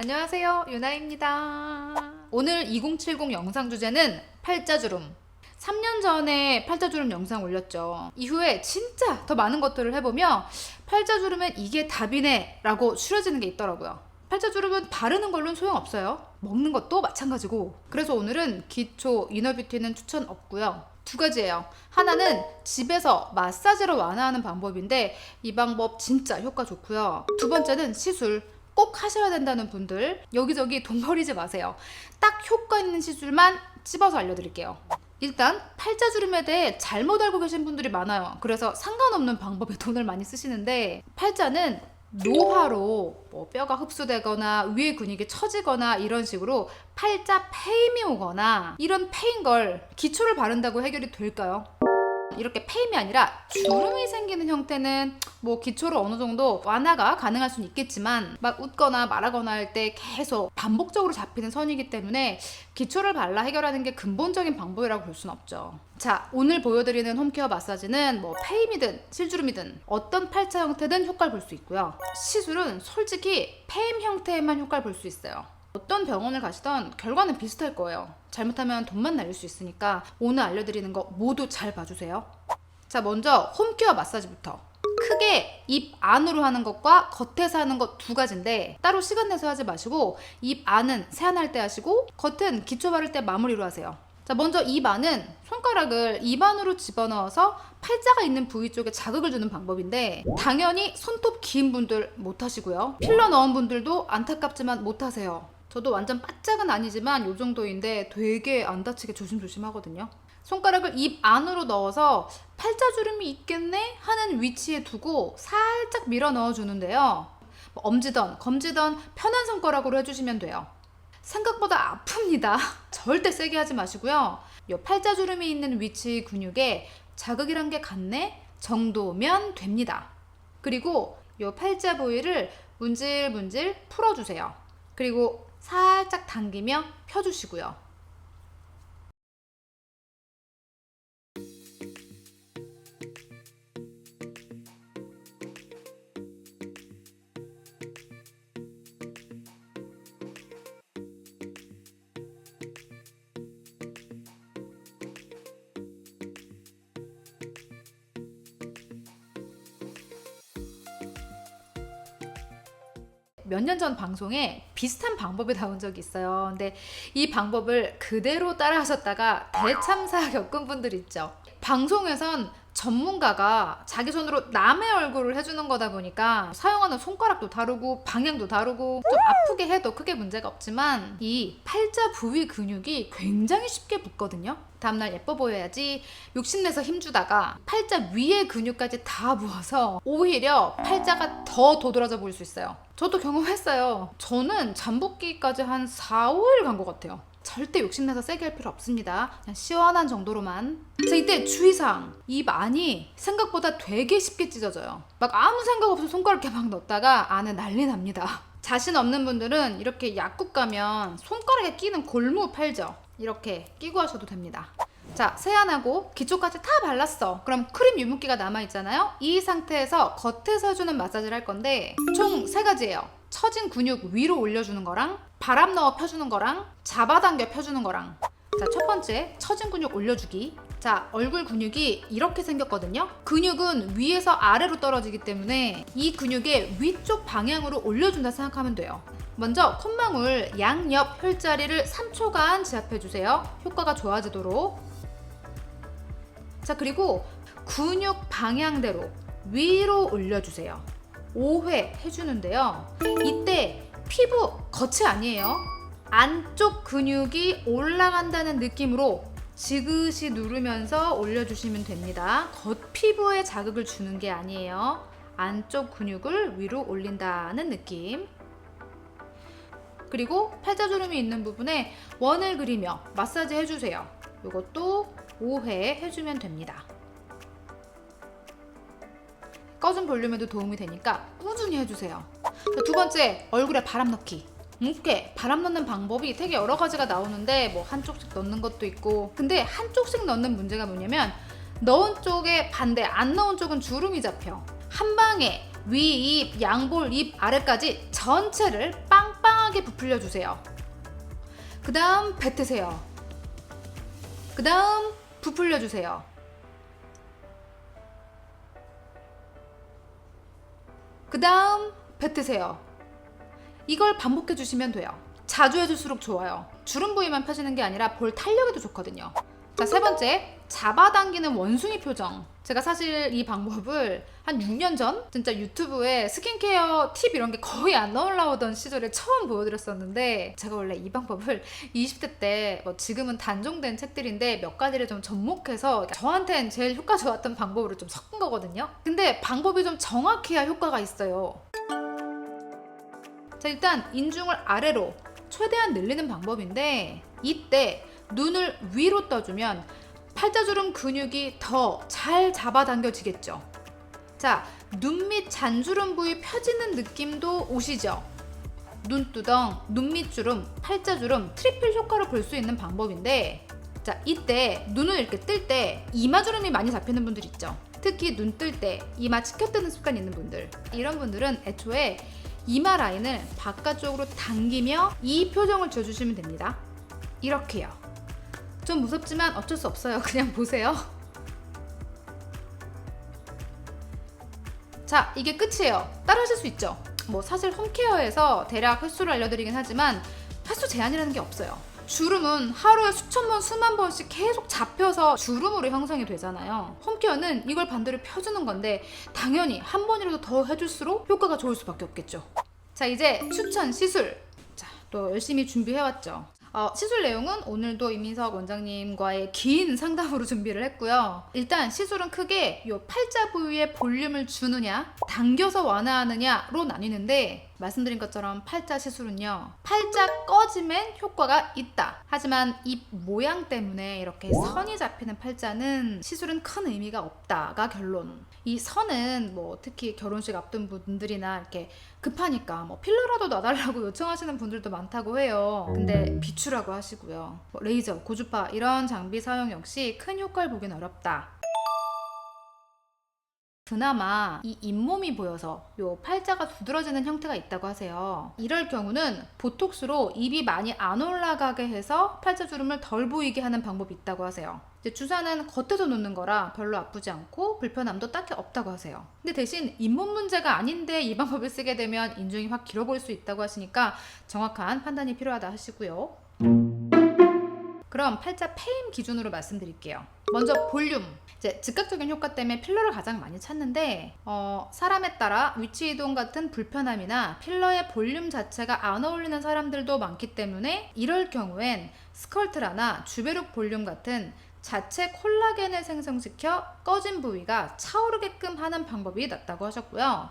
안녕하세요, 유나입니다. 오늘 2070 영상 주제는 팔자주름. 3년 전에 팔자주름 영상 올렸죠. 이후에 진짜 더 많은 것들을 해보며 팔자주름은 이게 답이네 라고 추려지는 게 있더라고요. 팔자주름은 바르는 걸로는 소용없어요. 먹는 것도 마찬가지고. 그래서 오늘은 기초 이너뷰티는 추천 없고요. 두 가지예요. 하나는 집에서 마사지로 완화하는 방법인데 이 방법 진짜 효과 좋고요. 두 번째는 시술. 꼭 하셔야 된다는 분들 여기저기 돈 버리지 마세요. 딱 효과 있는 시술만 찝어서 알려드릴게요. 일단 팔자주름에 대해 잘못 알고 계신 분들이 많아요. 그래서 상관없는 방법에 돈을 많이 쓰시는데, 팔자는 노화로 뼈가 흡수되거나 위에 근육이 처지거나 이런 식으로 팔자 패임이 오거나, 이런 패인 걸 기초를 바른다고 해결이 될까요? 이렇게 패임이 아니라 주름이 생기는 형태는 기초로 어느 정도 완화가 가능할 수는 있겠지만, 막 웃거나 말하거나 할 때 계속 반복적으로 잡히는 선이기 때문에 기초를 발라 해결하는 게 근본적인 방법이라고 볼 수는 없죠. 자, 오늘 보여드리는 홈케어 마사지는 패임이든 실주름이든 어떤 팔자 형태든 효과를 볼 수 있고요. 시술은 솔직히 패임 형태에만 효과를 볼 수 있어요. 어떤 병원을 가시던 결과는 비슷할 거예요. 잘못하면 돈만 날릴 수 있으니까 오늘 알려드리는 거 모두 잘 봐주세요. 자, 먼저 홈케어 마사지부터. 크게 입 안으로 하는 것과 겉에서 하는 것 두 가지인데, 따로 시간 내서 하지 마시고 입 안은 세안할 때 하시고 겉은 기초 바를 때 마무리로 하세요. 자, 먼저 입 안은 손가락을 입 안으로 집어넣어서 팔자가 있는 부위 쪽에 자극을 주는 방법인데, 당연히 손톱 긴 분들 못 하시고요. 필러 넣은 분들도 안타깝지만 못 하세요. 저도 완전 바짝은 아니지만 요 정도인데 되게 안 다치게 조심조심 하거든요. 손가락을 입 안으로 넣어서 팔자주름이 있겠네 하는 위치에 두고 살짝 밀어 넣어 주는데요. 엄지던 검지던 편한 손가락으로 해주시면 돼요. 생각보다 아픕니다. 절대 세게 하지 마시고요. 요 팔자주름이 있는 위치 근육에 자극이란 게 갔네 정도면 됩니다. 그리고 요 팔자 부위를 문질문질 풀어주세요. 그리고 살짝 당기며 펴주시고요. 몇 년 전 방송에 비슷한 방법이 나온 적이 있어요. 근데 이 방법을 그대로 따라 하셨다가 대참사 겪은 분들 있죠. 방송에선 전문가가 자기 손으로 남의 얼굴을 해주는 거다 보니까 사용하는 손가락도 다르고 방향도 다르고 좀 아프게 해도 크게 문제가 없지만, 이 팔자 부위 근육이 굉장히 쉽게 붓거든요. 다음날 예뻐 보여야지 욕심내서 힘주다가 팔자 위에 근육까지 다 부어서 오히려 팔자가 더 도드라져 보일 수 있어요. 저도 경험했어요. 저는 잠복기까지 한 4, 5일 간 것 같아요. 절대 욕심내서 세게 할 필요 없습니다. 그냥 시원한 정도로만. 자, 이때 주의사항. 입 안이 생각보다 되게 쉽게 찢어져요. 막 아무 생각 없이 손가락 이렇게 막 넣었다가 안에 난리 납니다. 자신 없는 분들은 이렇게 약국 가면 손가락에 끼는 골무 팔죠. 이렇게 끼고 하셔도 됩니다. 자, 세안하고 기초까지 다 발랐어. 그럼 크림 유분기가 남아있잖아요. 이 상태에서 겉에서 해주는 마사지를 할 건데 총 3가지예요. 처진 근육 위로 올려주는 거랑, 바람 넣어 펴주는 거랑, 잡아당겨 펴주는 거랑. 자, 첫 번째 처진 근육 올려주기. 자, 얼굴 근육이 이렇게 생겼거든요. 근육은 위에서 아래로 떨어지기 때문에 이 근육의 위쪽 방향으로 올려준다 생각하면 돼요. 먼저 콧망울 양옆 혈자리를 3초간 지압해주세요. 효과가 좋아지도록. 자, 그리고 근육 방향대로 위로 올려주세요. 5회 해주는데요. 이때 피부 겉이 아니에요. 안쪽 근육이 올라간다는 느낌으로 지그시 누르면서 올려주시면 됩니다. 겉 피부에 자극을 주는 게 아니에요. 안쪽 근육을 위로 올린다는 느낌. 그리고 팔자주름이 있는 부분에 원을 그리며 마사지 해주세요. 이것도 5회 해주면 됩니다. 꺼진 볼륨에도 도움이 되니까 꾸준히 해주세요. 자, 두 번째, 얼굴에 바람 넣기. 이렇게 바람 넣는 방법이 되게 여러 가지가 나오는데 한쪽씩 넣는 것도 있고, 근데 한쪽씩 넣는 문제가 뭐냐면 넣은 쪽에 반대, 안 넣은 쪽은 주름이 잡혀. 한 방에 위 입, 양볼 입 아래까지 전체를 빵빵하게 강하게 부풀려 주세요. 그 다음 뱉으세요. 그 다음 부풀려 주세요. 그 다음 뱉으세요. 이걸 반복해 주시면 돼요. 자주 해줄수록 좋아요. 주름 부위만 펴지는 게 아니라 볼 탄력에도 좋거든요. 자, 세 번째, 잡아당기는 원숭이 표정. 제가 사실 이 방법을 한 6년 전 진짜 유튜브에 스킨케어 팁 이런 게 거의 안 올라오던 시절에 처음 보여드렸었는데, 제가 원래 이 방법을 20대 때 지금은 단종된 책들인데 몇 가지를 좀 접목해서 저한텐 제일 효과 좋았던 방법으로 좀 섞은 거거든요. 근데 방법이 좀 정확해야 효과가 있어요. 자, 일단 인중을 아래로 최대한 늘리는 방법인데, 이때 눈을 위로 떠주면 팔자주름 근육이 더 잘 잡아당겨지겠죠. 자, 눈 밑 잔주름 부위 펴지는 느낌도 오시죠? 눈두덩, 눈밑주름, 팔자주름 트리플 효과로 볼 수 있는 방법인데, 자, 이때 눈을 이렇게 뜰 때 이마주름이 많이 잡히는 분들 있죠. 특히 눈 뜰 때 이마 치켜뜨는 습관 있는 분들, 이런 분들은 애초에 이마 라인을 바깥쪽으로 당기며 이 표정을 지어주시면 됩니다. 이렇게요. 좀 무섭지만 어쩔 수 없어요. 그냥 보세요. 자, 이게 끝이에요. 따라 하실 수 있죠? 사실 홈케어에서 대략 횟수를 알려드리긴 하지만 횟수 제한이라는 게 없어요. 주름은 하루에 수천 번, 수만 번씩 계속 잡혀서 주름으로 형성이 되잖아요. 홈케어는 이걸 반대로 펴주는 건데 당연히 한 번이라도 더 해줄수록 효과가 좋을 수밖에 없겠죠. 자, 이제 추천 시술. 자, 또 열심히 준비해왔죠. 시술 내용은 오늘도 이민석 원장님과의 긴 상담으로 준비를 했고요. 일단 시술은 크게 요 팔자 부위에 볼륨을 주느냐, 당겨서 완화하느냐로 나뉘는데, 말씀드린 것처럼 팔자 시술은요, 팔자 꺼짐엔 효과가 있다. 하지만 입 모양 때문에 이렇게 선이 잡히는 팔자는 시술은 큰 의미가 없다가 결론. 이 선은 특히 결혼식 앞둔 분들이나 이렇게 급하니까 필러라도 놔달라고 요청하시는 분들도 많다고 해요. 근데 비추라고 하시고요. 레이저, 고주파 이런 장비 사용 역시 큰 효과를 보긴 어렵다. 그나마 이 잇몸이 보여서 요 팔자가 두드러지는 형태가 있다고 하세요. 이럴 경우는 보톡스로 입이 많이 안 올라가게 해서 팔자주름을 덜 보이게 하는 방법이 있다고 하세요. 이제 주사는 겉에서 놓는 거라 별로 아프지 않고 불편함도 딱히 없다고 하세요. 근데 대신 잇몸 문제가 아닌데 이 방법을 쓰게 되면 인중이 확 길어 보일 수 있다고 하시니까 정확한 판단이 필요하다 하시고요. 그럼 팔자 페임 기준으로 말씀드릴게요. 먼저 볼륨. 이제 즉각적인 효과 때문에 필러를 가장 많이 찾는데, 사람에 따라 위치 이동 같은 불편함이나 필러의 볼륨 자체가 안 어울리는 사람들도 많기 때문에, 이럴 경우엔 스컬트라나 주베룩 볼륨 같은 자체 콜라겐을 생성시켜 꺼진 부위가 차오르게끔 하는 방법이 낫다고 하셨고요.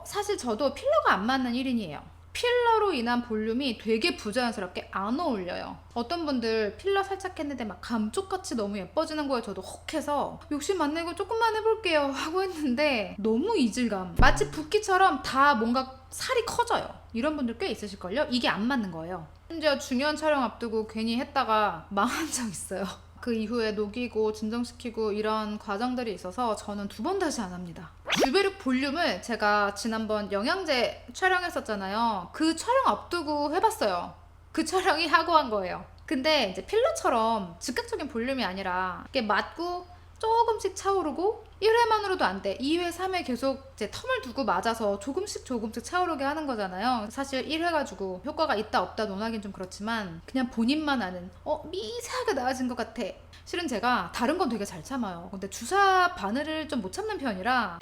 사실 저도 필러가 안 맞는 1인이에요. 필러로 인한 볼륨이 되게 부자연스럽게 안 어울려요. 어떤 분들 필러 살짝 했는데 막 감쪽같이 너무 예뻐지는 거에 저도 혹해서 욕심 안 내고 조금만 해볼게요 하고 했는데 너무 이질감, 마치 붓기처럼 다 뭔가 살이 커져요. 이런 분들 꽤 있으실걸요? 이게 안 맞는 거예요. 심지어 중요한 촬영 앞두고 괜히 했다가 망한 적 있어요. 그 이후에 녹이고 진정시키고 이런 과정들이 있어서 저는 2번 다시 안 합니다. 주베룩 볼륨을 제가 지난번 영양제 촬영했었잖아요. 그 촬영 앞두고 해봤어요. 그 촬영이 하고 한 거예요. 근데 이제 필러처럼 즉각적인 볼륨이 아니라 이렇게 맞고 조금씩 차오르고 1회만으로도 안 돼. 2회, 3회 계속 이제 텀을 두고 맞아서 조금씩 차오르게 하는 거잖아요. 사실 1회 가지고 효과가 있다 없다 논하긴 좀 그렇지만 그냥 본인만 아는 미세하게 나아진 것 같아. 실은 제가 다른 건 되게 잘 참아요. 근데 주사 바늘을 좀 못 참는 편이라.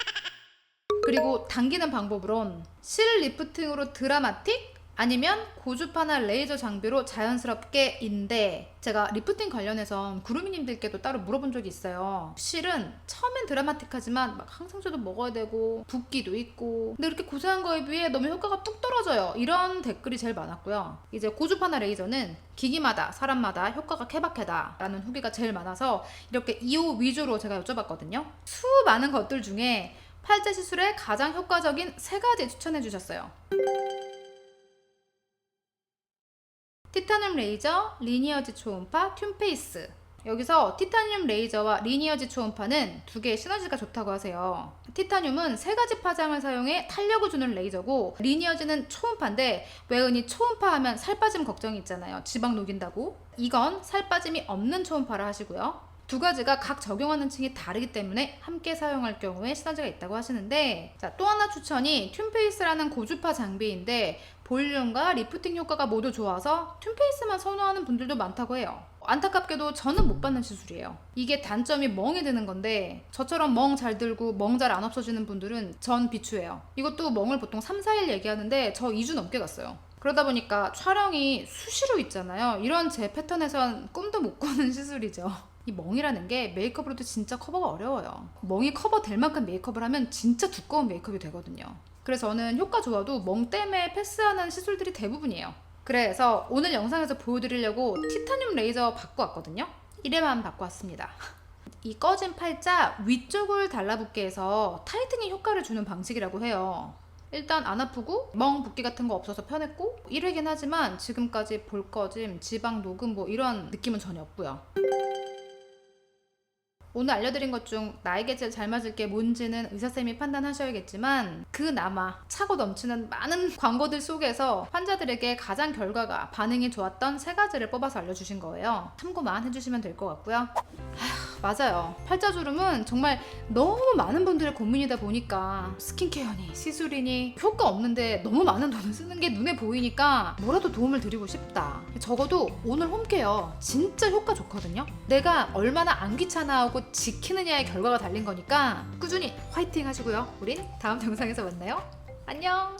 그리고 당기는 방법으론 실 리프팅으로 드라마틱? 아니면 고주파나 레이저 장비로 자연스럽게인데, 제가 리프팅 관련해서 구루미님들께도 따로 물어본 적이 있어요. 실은 처음엔 드라마틱하지만 막 항생제도 먹어야 되고 붓기도 있고 근데 이렇게 고생한 거에 비해 너무 효과가 뚝 떨어져요. 이런 댓글이 제일 많았고요. 이제 고주파나 레이저는 기기마다 사람마다 효과가 케바케다 라는 후기가 제일 많아서 이렇게 2호 위주로 제가 여쭤봤거든요. 수많은 것들 중에 팔자 시술에 가장 효과적인 3가지 추천해 주셨어요. 티타늄 레이저, 리니어지 초음파, 튠페이스. 여기서 티타늄 레이저와 리니어지 초음파는 두 개의 시너지가 좋다고 하세요. 티타늄은 3가지 파장을 사용해 탄력을 주는 레이저고, 리니어지는 초음파인데 왜 흔히 초음파 하면 살 빠짐 걱정이 있잖아요. 지방 녹인다고. 이건 살 빠짐이 없는 초음파라 하시고요. 두 가지가 각 적용하는 층이 다르기 때문에 함께 사용할 경우에 시너지가 있다고 하시는데, 자, 또 하나 추천이 튠페이스라는 고주파 장비인데 볼륨과 리프팅 효과가 모두 좋아서 튠페이스만 선호하는 분들도 많다고 해요. 안타깝게도 저는 못 받는 시술이에요. 이게 단점이 멍이 드는 건데, 저처럼 멍 잘 들고 멍 잘 안 없어지는 분들은 전 비추해요. 이것도 멍을 보통 3, 4일 얘기하는데 저 2주 넘게 갔어요. 그러다 보니까 촬영이 수시로 있잖아요. 이런 제 패턴에선 꿈도 못 꾸는 시술이죠. 이 멍이라는 게 메이크업으로도 진짜 커버가 어려워요. 멍이 커버 될 만큼 메이크업을 하면 진짜 두꺼운 메이크업이 되거든요. 그래서 저는 효과 좋아도 멍 때문에 패스하는 시술들이 대부분이에요. 그래서 오늘 영상에서 보여드리려고 티타늄 레이저 받고 왔거든요. 1회만 받고 왔습니다. 이 꺼진 팔자 위쪽을 달라붙게 해서 타이트닝 효과를 주는 방식이라고 해요. 일단 안 아프고 멍 붓기 같은 거 없어서 편했고, 1회긴 하지만 지금까지 볼 꺼짐, 지방 녹음 뭐 이런 느낌은 전혀 없고요. 오늘 알려드린 것 중 나에게 제일 잘 맞을 게 뭔지는 의사쌤이 판단하셔야겠지만, 그나마 차고 넘치는 많은 광고들 속에서 환자들에게 가장 결과가 반응이 좋았던 3가지를 뽑아서 알려주신 거예요. 참고만 해주시면 될 것 같고요. 맞아요. 팔자주름은 정말 너무 많은 분들의 고민이다 보니까 스킨케어니 시술이니 효과 없는데 너무 많은 돈을 쓰는 게 눈에 보이니까 뭐라도 도움을 드리고 싶다. 적어도 오늘 홈케어 진짜 효과 좋거든요. 내가 얼마나 안 귀찮아하고 지키느냐의 결과가 달린 거니까 꾸준히 화이팅 하시고요. 우린 다음 영상에서 만나요. 안녕.